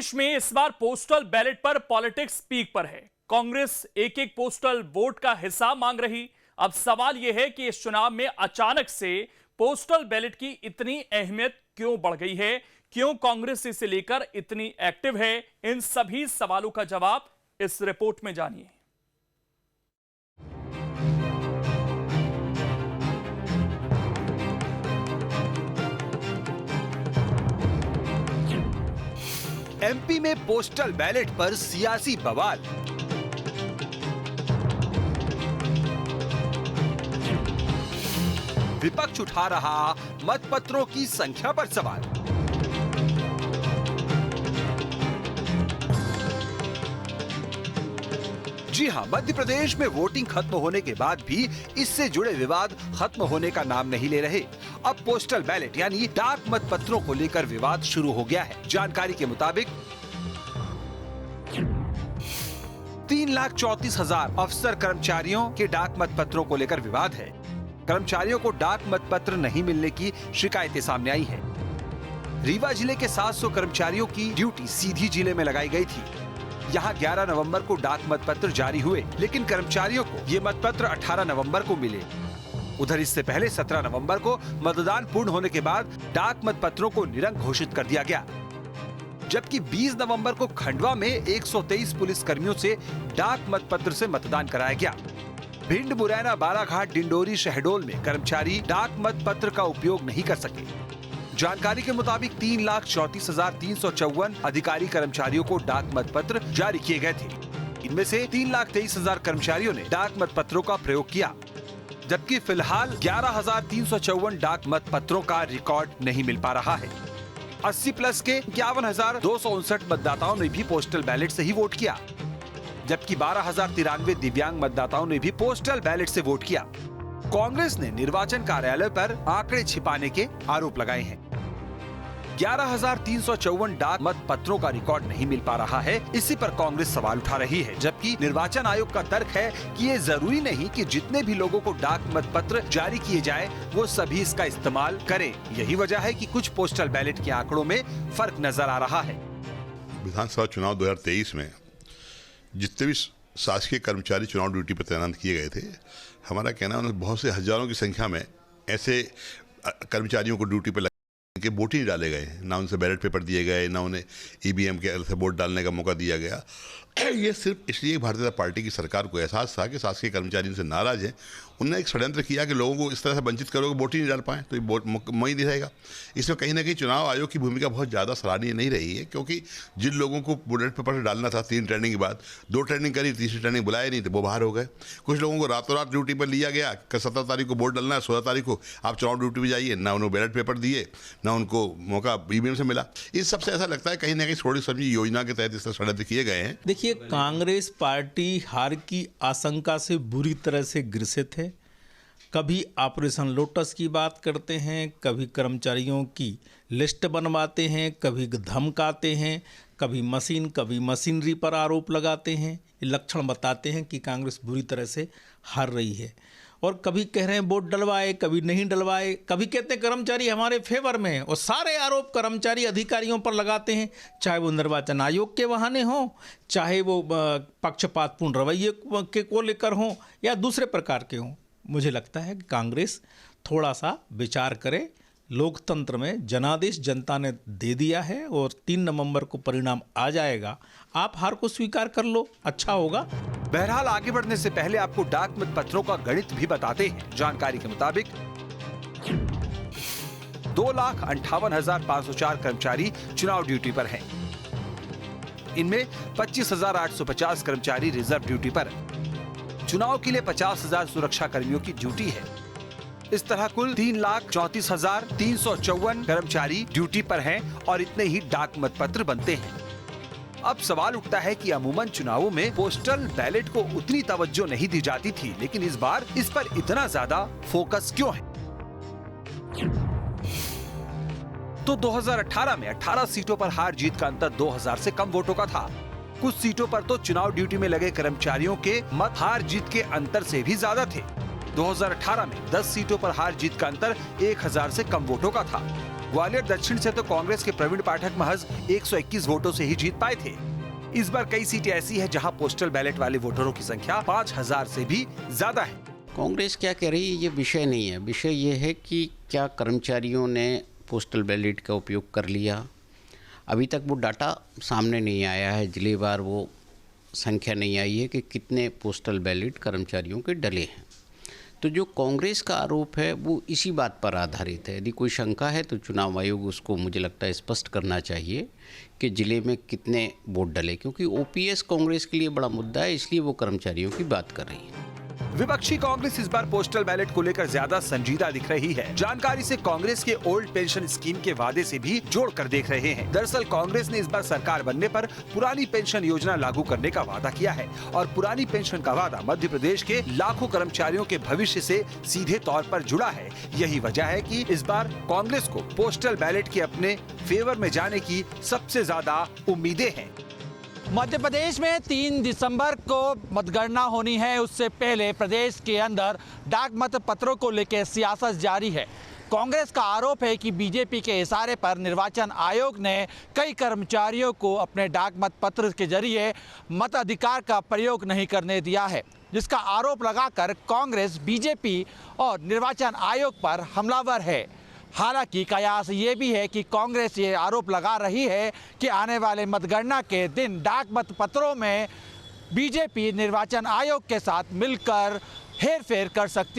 देश में इस बार पोस्टल बैलेट पर पॉलिटिक्स पीक पर है। कांग्रेस एक एक पोस्टल वोट का हिसाब मांग रही। अब सवाल यह है कि इस चुनाव में अचानक से पोस्टल बैलेट की इतनी अहमियत क्यों बढ़ गई है, क्यों कांग्रेस इसे लेकर इतनी एक्टिव है। इन सभी सवालों का जवाब इस रिपोर्ट में जानिए। एमपी में पोस्टल बैलेट पर सियासी बवाल। विपक्ष उठा रहा मतपत्रों की संख्या पर सवाल। जी हां, मध्य प्रदेश में वोटिंग खत्म होने के बाद भी इससे जुड़े विवाद खत्म होने का नाम नहीं ले रहे। अब पोस्टल बैलेट यानी डाक मतपत्रों को लेकर विवाद शुरू हो गया है। जानकारी के मुताबिक 3,34,000 अफसर कर्मचारियों के डाक मतपत्रों को लेकर विवाद है। कर्मचारियों को डाक मतपत्र नहीं मिलने की शिकायतें सामने आई है। रीवा जिले के 700 कर्मचारियों की ड्यूटी सीधी जिले में लगाई गई थी। यहाँ 11 नवंबर को डाक मतपत्र जारी हुए, लेकिन कर्मचारियों को ये मतपत्र 18 नवंबर को मिले। उधर इससे पहले 17 नवंबर को मतदान पूर्ण होने के बाद डाक मतपत्रों को निरंक घोषित कर दिया गया। जबकि 20 नवंबर को खंडवा में 123 पुलिस कर्मियों से डाक मतपत्र से मतदान कराया गया। भिंड, मुरैना, बालाघाट, डिंडोरी, शहडोल में कर्मचारी डाक मतपत्र का उपयोग नहीं कर सके। जानकारी के मुताबिक 3,34,354 अधिकारी कर्मचारियों को डाक मतपत्र जारी किए गए थे। इनमें से 3,23,000 कर्मचारियों ने डाक मतपत्रों का प्रयोग किया, जबकि फिलहाल 11,354 डाक मतपत्रों का रिकॉर्ड नहीं मिल पा रहा है। 80 प्लस के 51,259 मतदाताओं ने भी पोस्टल बैलेट से ही वोट किया, जबकि 12,093 दिव्यांग मतदाताओं ने भी पोस्टल बैलेट से वोट किया। कांग्रेस ने निर्वाचन कार्यालय पर आंकड़े छिपाने के आरोप लगाए हैं। 11,354 डाक मतपत्रों का रिकॉर्ड नहीं मिल पा रहा है। इसी पर कांग्रेस सवाल उठा रही है, जबकि निर्वाचन आयोग का तर्क है कि ये जरूरी नहीं कि जितने भी लोगों को डाक मतपत्र जारी किए जाए वो सभी इसका इस्तेमाल करें। यही वजह है कि कुछ पोस्टल बैलेट के आंकड़ों में फर्क नजर आ रहा है। विधानसभा चुनाव 2023 में जितने भी शासकीय कर्मचारी चुनाव ड्यूटी पर तैनात किए गए थे, हमारा कहना है उन्हें बहुत से हजारों की संख्या में ऐसे कर्मचारियों को ड्यूटी पर के वोट ही नहीं डाले गए, ना उनसे बैलेट पेपर दिए गए, ना उन्हें ईवीएम के से वोट डालने का मौका दिया गया। ये सिर्फ इसलिए भारतीय जनता पार्टी की सरकार को एहसास था कि शासकीय कर्मचारी उनसे नाराज हैं। उन्होंने एक षड्यंत्र किया कि लोगों को इस तरह से वंचित करोगे, वोट ही नहीं डाल पाए तो ये वोट वहीं नहीं रहेगा। इसमें कहीं ना कहीं चुनाव आयोग की भूमिका बहुत ज़्यादा सराहनीय नहीं रही है, क्योंकि जिन लोगों को बैलेट पेपर डालना था 3 ट्रेनिंग के बाद 2 ट्रेनिंग करी, तीसरी ट्रेनिंग बुलाए नहीं तो वो बाहर हो गए। कुछ लोगों को रातों रात ड्यूटी पर लिया गया कि 17 तारीख को वोट डालना है, 16 तारीख को आप चुनाव ड्यूटी पर जाइए, ना उन्होंने बैलेट पेपर दिए, ना उनको मौका ईवीएम से मिला। इस सबसे ऐसा लगता है कहीं ना कहीं थोड़ी समझी योजना के तहत इस तरह षड्यंत्र किए गए हैं। देखिए, कांग्रेस पार्टी हार की आशंका से बुरी तरह से ग्रसित है। कभी ऑपरेशन लोटस की बात करते हैं, कभी कर्मचारियों की लिस्ट बनवाते हैं, कभी धमकाते हैं, कभी मशीनरी पर आरोप लगाते हैं। ये लक्षण बताते हैं कि कांग्रेस बुरी तरह से हार रही है। और कभी कह रहे हैं वोट डलवाए, कभी नहीं डलवाए, कभी कहते हैं कर्मचारी हमारे फेवर में है, और सारे आरोप कर्मचारी अधिकारियों पर लगाते हैं, चाहे वो निर्वाचन आयोग के बहाने हों, चाहे वो पक्षपातपूर्ण रवैये के को लेकर हों, या दूसरे प्रकार के हों। मुझे लगता है कि कांग्रेस थोड़ा सा विचार करे। लोकतंत्र में जनादेश जनता ने दे दिया है और 3 नवंबर को परिणाम आ जाएगा। आप हार को स्वीकार कर लो, अच्छा होगा। बहरहाल आगे बढ़ने से पहले आपको डाक मतपत्रों का गणित भी बताते हैं। जानकारी के मुताबिक 2,58,504 कर्मचारी चुनाव ड्यूटी पर हैं। इनमें 25,850 कर्मचारी रिजर्व ड्यूटी पर हैं। चुनाव के लिए 50,000 सुरक्षा कर्मियों की ड्यूटी है। इस तरह कुल 3,34,354 कर्मचारी ड्यूटी पर हैं और इतने ही डाक मतपत्र बनते हैं। अब सवाल उठता है कि अमूमन चुनावों में पोस्टल बैलेट को उतनी तवज्जो नहीं दी जाती थी, लेकिन इस बार इस पर इतना ज्यादा फोकस क्यों है? तो 2018 में 18 सीटों पर हार जीत का अंतर 2,000 से कम वोटों का था। कुछ सीटों पर तो चुनाव ड्यूटी में लगे कर्मचारियों के मत हार जीत के अंतर से भी ज्यादा थे। 2018 में 10 सीटों पर हार जीत का अंतर 1,000 से कम वोटों का था। ग्वालियर दक्षिण से तो कांग्रेस के प्रवीण पाठक महज 121 वोटों से ही जीत पाए थे। इस बार कई सीटें ऐसी है जहां पोस्टल बैलेट वाले वोटरों की संख्या 5000 से भी ज्यादा है। कांग्रेस क्या कह रही है ये विषय नहीं है। विषय ये है कि क्या कर्मचारियों ने पोस्टल बैलेट का उपयोग कर लिया। अभी तक वो डाटा सामने नहीं आया है, जिलेवार वो संख्या नहीं आई है कि कितने पोस्टल बैलेट कर्मचारियों के डले हैं। तो जो कांग्रेस का आरोप है वो इसी बात पर आधारित है। यदि कोई शंका है तो चुनाव आयोग उसको मुझे लगता है स्पष्ट करना चाहिए कि जिले में कितने वोट डले, क्योंकि ओपीएस कांग्रेस के लिए बड़ा मुद्दा है, इसलिए वो कर्मचारियों की बात कर रही है। विपक्षी कांग्रेस इस बार पोस्टल बैलेट को लेकर ज्यादा संजीदा दिख रही है। जानकारी से कांग्रेस के ओल्ड पेंशन स्कीम के वादे से भी जोड़कर देख रहे हैं। दरअसल कांग्रेस ने इस बार सरकार बनने पर पुरानी पेंशन योजना लागू करने का वादा किया है और पुरानी पेंशन का वादा मध्य प्रदेश के लाखों कर्मचारियों के भविष्य से सीधे तौर पर जुड़ा है। यही वजह है कि इस बार कांग्रेस को पोस्टल बैलेट के अपने फेवर में जाने की सबसे ज्यादा उम्मीदें हैं। मध्य प्रदेश में 3 दिसंबर को मतगणना होनी है। उससे पहले प्रदेश के अंदर डाक मत पत्रों को लेकर सियासत जारी है। कांग्रेस का आरोप है कि बीजेपी के इशारे पर निर्वाचन आयोग ने कई कर्मचारियों को अपने डाक मत पत्र के जरिए मताधिकार का प्रयोग नहीं करने दिया है, जिसका आरोप लगाकर कांग्रेस बीजेपी और निर्वाचन आयोग पर हमलावर है। हालांकि कयास ये भी है कि कांग्रेस ये आरोप लगा रही है कि आने वाले मतगणना के दिन डाक मत पत्रों में बीजेपी निर्वाचन आयोग के साथ मिलकर हेरफेर कर सकती है।